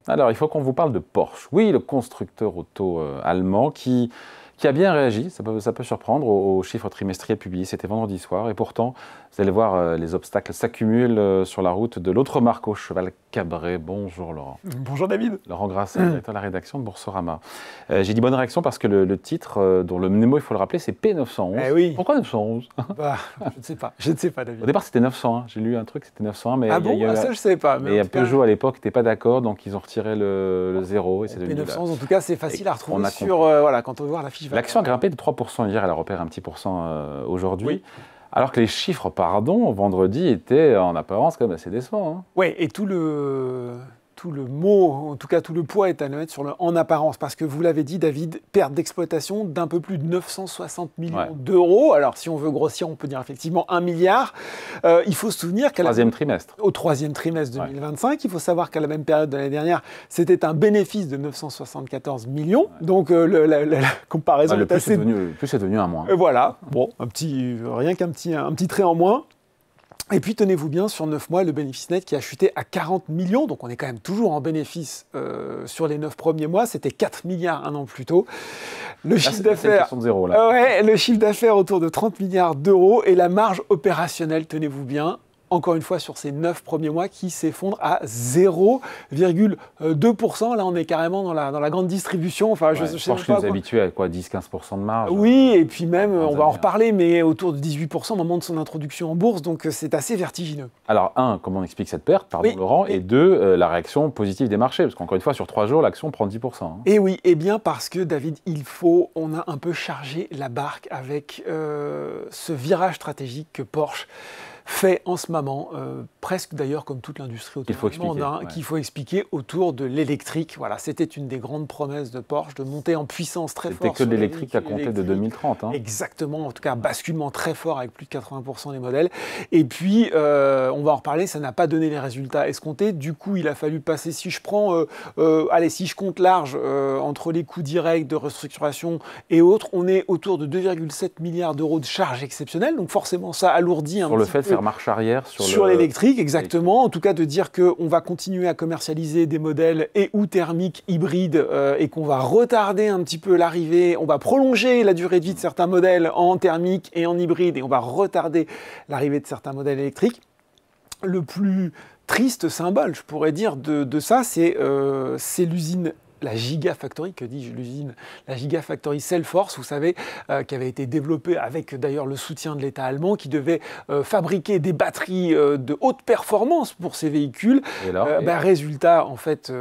Alors, il faut qu'on vous parle de Porsche. Oui, le constructeur auto allemand qui a bien réagi, ça peut surprendre, aux chiffres trimestriels publiés. C'était vendredi soir. Et pourtant, vous allez voir, les obstacles s'accumulent sur la route de l'autre marque au cheval, Cabré. Bonjour Laurent. Bonjour David. Laurent Grasset, directeur de la rédaction de Boursorama. J'ai dit bonne réaction parce que le titre, dont le mnémo, il faut le rappeler, c'est P911. Eh oui. Pourquoi 911? Je ne sais pas David. Au départ, c'était 901. J'ai lu un truc, c'était 901. Mais ah bon, ça je ne savais pas. Mais Peugeot, à l'époque, n'était pas d'accord, donc ils ont retiré le 0 et c'est devenu P911, en tout cas, c'est facile à retrouver sur, quand on veut voir la fiche. L'action a grimpé de 3% hier, elle a repéré un petit pourcent aujourd'hui. Oui. Alors que les chiffres, vendredi, étaient en apparence quand même assez décevants. Hein. Oui, et tout le mot, en tout cas tout le poids est à le mettre sur le en apparence, parce que vous l'avez dit David, perte d'exploitation d'un peu plus de 960 millions d'euros. Alors si on veut grossir, on peut dire effectivement 1 milliard. Il faut se souvenir qu'au troisième trimestre 2025, il faut savoir qu'à la même période de l'année dernière, c'était un bénéfice de 974 millions. Donc la comparaison est assez... Plus c'est devenu un moins. Voilà, bon, rien qu'un petit trait en moins. Et puis, tenez-vous bien, sur 9 mois, le bénéfice net qui a chuté à 40 millions. Donc, on est quand même toujours en bénéfice sur les 9 premiers mois. C'était 4 milliards un an plus tôt. Le chiffre d'affaires, le chiffre d'affaires autour de 30 milliards d'euros. Et la marge opérationnelle, tenez-vous bien, encore une fois, sur ces 9 premiers mois qui s'effondrent à 0,2%. Là, on est carrément dans la grande distribution. Enfin, je sais pas. Nous habitués à quoi, 10-15% de marge. Oui, et puis même, on va en reparler, mais autour de 18% au moment de son introduction en bourse. Donc, c'est assez vertigineux. Alors, comment on explique cette perte, Laurent, et deux, la réaction positive des marchés. Parce qu'encore une fois, sur 3 jours, l'action prend 10%. Hein. Et oui, et bien parce que, David, on a un peu chargé la barque avec ce virage stratégique que Porsche fait en ce moment, presque d'ailleurs comme toute l'industrie automobile, qu'il faut expliquer autour de l'électrique. Voilà, c'était une des grandes promesses de Porsche, de monter en puissance très fort. C'était que de l'électrique à compter de 2030. Hein. Exactement, en tout cas, basculement très fort avec plus de 80% des modèles. Et puis, on va en reparler, ça n'a pas donné les résultats escomptés. Du coup, il a fallu passer, si je compte large, entre les coûts directs de restructuration et autres, on est autour de 2,7 milliards d'euros de charges exceptionnelles. Donc forcément, ça alourdit un petit peu. Faire marche arrière sur l'électrique, exactement. En tout cas, de dire qu'on va continuer à commercialiser des modèles ou thermiques hybrides et qu'on va retarder un petit peu l'arrivée, on va prolonger la durée de vie de certains modèles en thermique et en hybride et on va retarder l'arrivée de certains modèles électriques. Le plus triste symbole, je pourrais dire, de ça, c'est l'usine. La Gigafactory, que dis-je, l'usine, la Gigafactory Cellforce, vous savez, qui avait été développée avec d'ailleurs le soutien de l'État allemand, qui devait fabriquer des batteries de haute performance pour ces véhicules. Et là, résultat, en fait,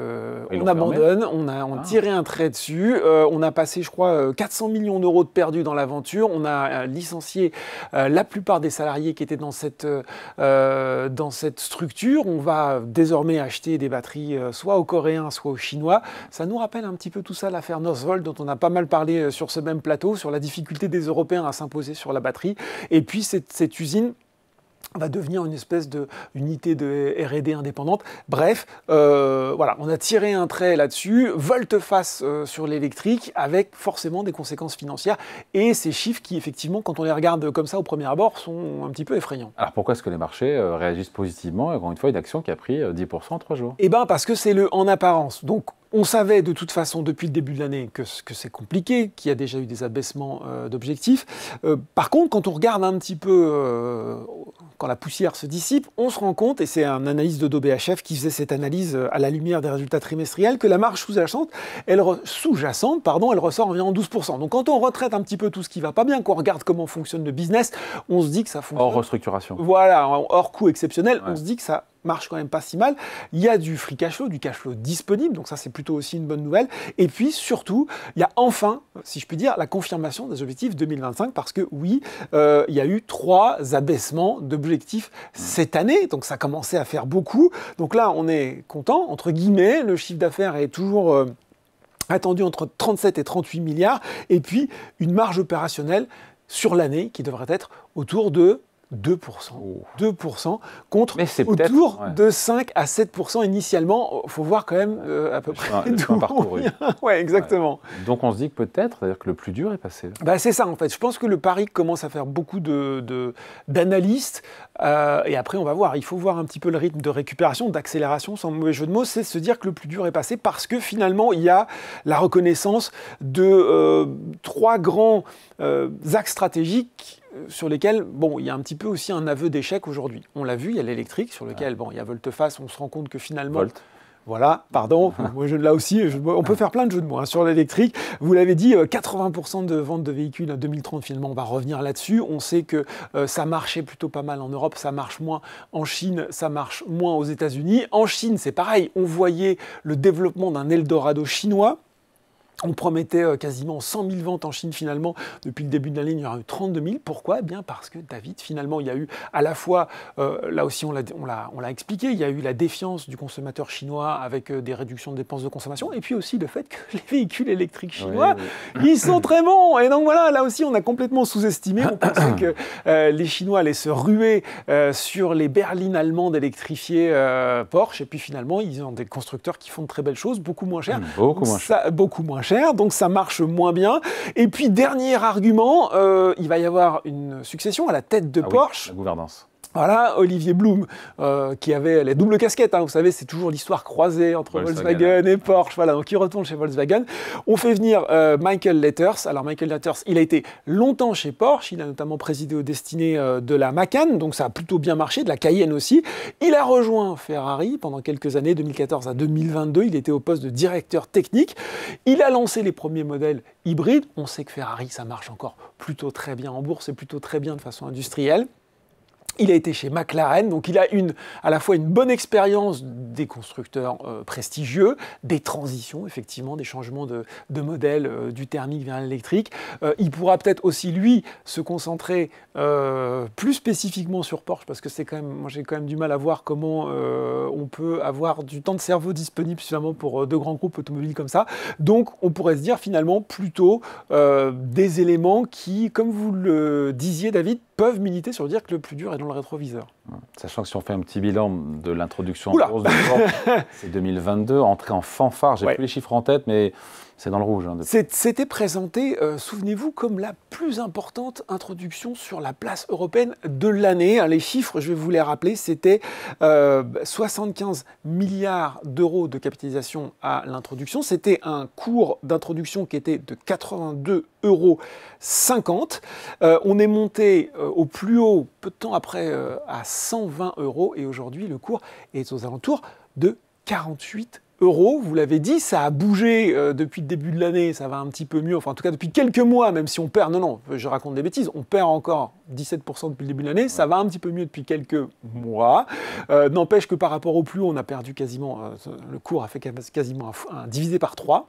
on abandonne, on a tiré un trait dessus, on a passé, je crois, 400 millions d'euros de perdus dans l'aventure, on a licencié la plupart des salariés qui étaient dans cette structure, on va désormais acheter des batteries soit aux Coréens, soit aux Chinois. Ça nous rappelle un petit peu tout ça, l'affaire Northvolt, dont on a pas mal parlé sur ce même plateau, sur la difficulté des Européens à s'imposer sur la batterie. Et puis cette usine va devenir une espèce d'unité de R&D indépendante. Bref, voilà, on a tiré un trait là-dessus, volte-face sur l'électrique, avec forcément des conséquences financières, et ces chiffres qui, effectivement, quand on les regarde comme ça au premier abord, sont un petit peu effrayants. Alors pourquoi est-ce que les marchés réagissent positivement, encore une fois, une action qui a pris 10% en 3 jours? Eh bien, parce que c'est le en apparence. Donc, on savait de toute façon depuis le début de l'année que c'est compliqué, qu'il y a déjà eu des abaissements d'objectifs. Par contre, quand on regarde un petit peu, quand la poussière se dissipe, on se rend compte, et c'est un analyste d'Oddo BHF qui faisait cette analyse à la lumière des résultats trimestriels, que la marge sous-jacente, elle ressort environ 12%. Donc quand on retraite un petit peu tout ce qui ne va pas bien, qu'on regarde comment fonctionne le business, on se dit que ça fonctionne. Hors restructuration. Voilà, hors coût exceptionnel, on se dit que ça marche quand même pas si mal. Il y a du free cash flow, du cash flow disponible, donc ça c'est plutôt aussi une bonne nouvelle. Et puis surtout, il y a enfin, si je puis dire, la confirmation des objectifs 2025, parce que oui, il y a eu 3 abaissements d'objectifs cette année, donc ça commençait à faire beaucoup. Donc là, on est content, entre guillemets, le chiffre d'affaires est toujours attendu entre 37 et 38 milliards, et puis une marge opérationnelle sur l'année qui devrait être autour de 2%. Oh. 2% contre Mais c'est autour ouais. de 5 à 7% initialement. Il faut voir quand même à peu près le chemin parcouru. Ouais, exactement. Ouais. Donc on se dit que peut-être, c'est-à-dire que le plus dur est passé. Bah, c'est ça en fait. Je pense que le pari commence à faire beaucoup d'analystes. Et après, on va voir. Il faut voir un petit peu le rythme de récupération, d'accélération, sans mauvais jeu de mots. C'est se dire que le plus dur est passé parce que finalement, il y a la reconnaissance de 3 grands axes stratégiques sur lesquels, bon, il y a un petit peu aussi un aveu d'échec aujourd'hui. On l'a vu, il y a l'électrique sur lequel, bon, il y a volte-face, on se rend compte que finalement... Volt. Voilà, pardon, moi là aussi, on peut faire plein de jeux de mots hein, sur l'électrique. Vous l'avez dit, 80% de ventes de véhicules en 2030, finalement, on va revenir là-dessus. On sait que ça marchait plutôt pas mal en Europe, ça marche moins en Chine, ça marche moins aux États-Unis. En Chine, c'est pareil, on voyait le développement d'un Eldorado chinois. On promettait quasiment 100 000 ventes en Chine finalement. Depuis le début de l'année, il y aura eu 32 000. Pourquoi ? Eh bien parce que David, finalement, il y a eu à la fois, là aussi on l'a expliqué, il y a eu la défiance du consommateur chinois avec des réductions de dépenses de consommation, et puis aussi le fait que les véhicules électriques chinois, ils sont très bons. Et donc voilà, là aussi on a complètement sous-estimé. On pensait que les Chinois allaient se ruer sur les berlines allemandes électrifiées Porsche, et puis finalement ils ont des constructeurs qui font de très belles choses, beaucoup moins chères. Beaucoup moins cher, donc ça marche moins bien. Et puis, dernier argument, il va y avoir une succession à la tête de Porsche. Oui, la gouvernance. Voilà, Olivier Blume, qui avait les doubles casquettes, hein, vous savez, c'est toujours l'histoire croisée entre Volkswagen et Porsche, voilà, donc il retourne chez Volkswagen. On fait venir Michael Letters. Alors Michael Letters, il a été longtemps chez Porsche, il a notamment présidé aux destinées de la Macan, donc ça a plutôt bien marché, de la Cayenne aussi. Il a rejoint Ferrari pendant quelques années, 2014 à 2022, il était au poste de directeur technique. Il a lancé les premiers modèles hybrides. On sait que Ferrari, ça marche encore plutôt très bien en bourse et plutôt très bien de façon industrielle. Il a été chez McLaren, donc il a à la fois une bonne expérience des constructeurs prestigieux, des transitions, effectivement, des changements de modèle du thermique vers l'électrique. Il pourra peut-être aussi, lui, se concentrer plus spécifiquement sur Porsche, parce que c'est quand même, moi j'ai quand même du mal à voir comment on peut avoir du temps de cerveau disponible suffisamment pour deux grands groupes automobiles comme ça. Donc on pourrait se dire finalement plutôt des éléments qui, comme vous le disiez David, peuvent militer sur dire que le plus dur est dans le rétroviseur. Sachant que si on fait un petit bilan de l'introduction en bourse de Porsche, c'est 2022, entrée en fanfare, j'ai plus les chiffres en tête, mais c'est dans le rouge. Hein, c'était présenté, souvenez-vous, comme la plus importante introduction sur la place européenne de l'année. Les chiffres, je vais vous les rappeler, c'était 75 milliards d'euros de capitalisation à l'introduction. C'était un cours d'introduction qui était de 82,50 €. On est monté au plus haut, peu de temps après, à 120 €, et aujourd'hui, le cours est aux alentours de 48 €. Vous l'avez dit, ça a bougé depuis le début de l'année, ça va un petit peu mieux, enfin en tout cas depuis quelques mois, même si on perd, non, je raconte des bêtises, on perd encore 17% depuis le début de l'année, ça va un petit peu mieux depuis quelques mois. N'empêche que par rapport au plus haut, on a perdu quasiment, le cours a fait quasiment divisé par 3.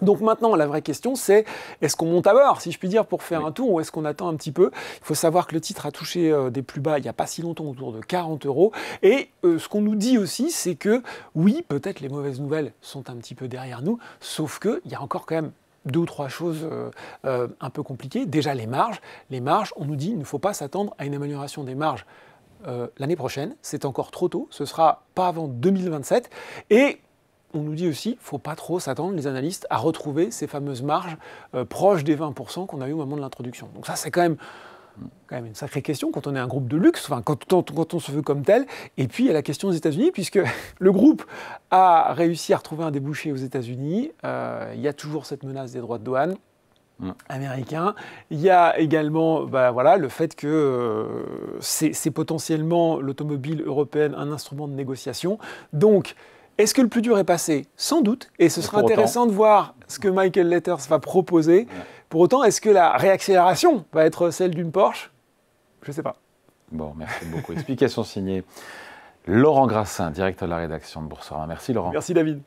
Donc maintenant, la vraie question, c'est est-ce qu'on monte à bord, si je puis dire, pour faire un tour, ou est-ce qu'on attend un petit peu ? Il faut savoir que le titre a touché des plus bas il n'y a pas si longtemps, autour de 40 €. Et ce qu'on nous dit aussi, c'est que oui, peut-être les mauvaises nouvelles sont un petit peu derrière nous, sauf qu'il y a encore quand même 2 ou 3 choses un peu compliquées. Déjà, les marges. Les marges, on nous dit qu'il ne faut pas s'attendre à une amélioration des marges l'année prochaine. C'est encore trop tôt. Ce ne sera pas avant 2027. Et on nous dit aussi, il ne faut pas trop s'attendre, les analystes, à retrouver ces fameuses marges proches des 20% qu'on a eu au moment de l'introduction. Donc ça, c'est quand même une sacrée question quand on est un groupe de luxe, enfin, quand on se veut comme tel. Et puis, il y a la question des États-Unis, puisque le groupe a réussi à retrouver un débouché aux États-Unis. Il y a toujours cette menace des droits de douane américains. Il y a également le fait que c'est potentiellement l'automobile européenne un instrument de négociation. Donc, est-ce que le plus dur est passé ? Sans doute. Et ce sera intéressant de voir ce que Michael Letters va proposer. Pour autant, est-ce que la réaccélération va être celle d'une Porsche ? Je ne sais pas. Bon, merci beaucoup. Explication signée Laurent Grassin, directeur de la rédaction de Boursorama. Merci Laurent. Merci David.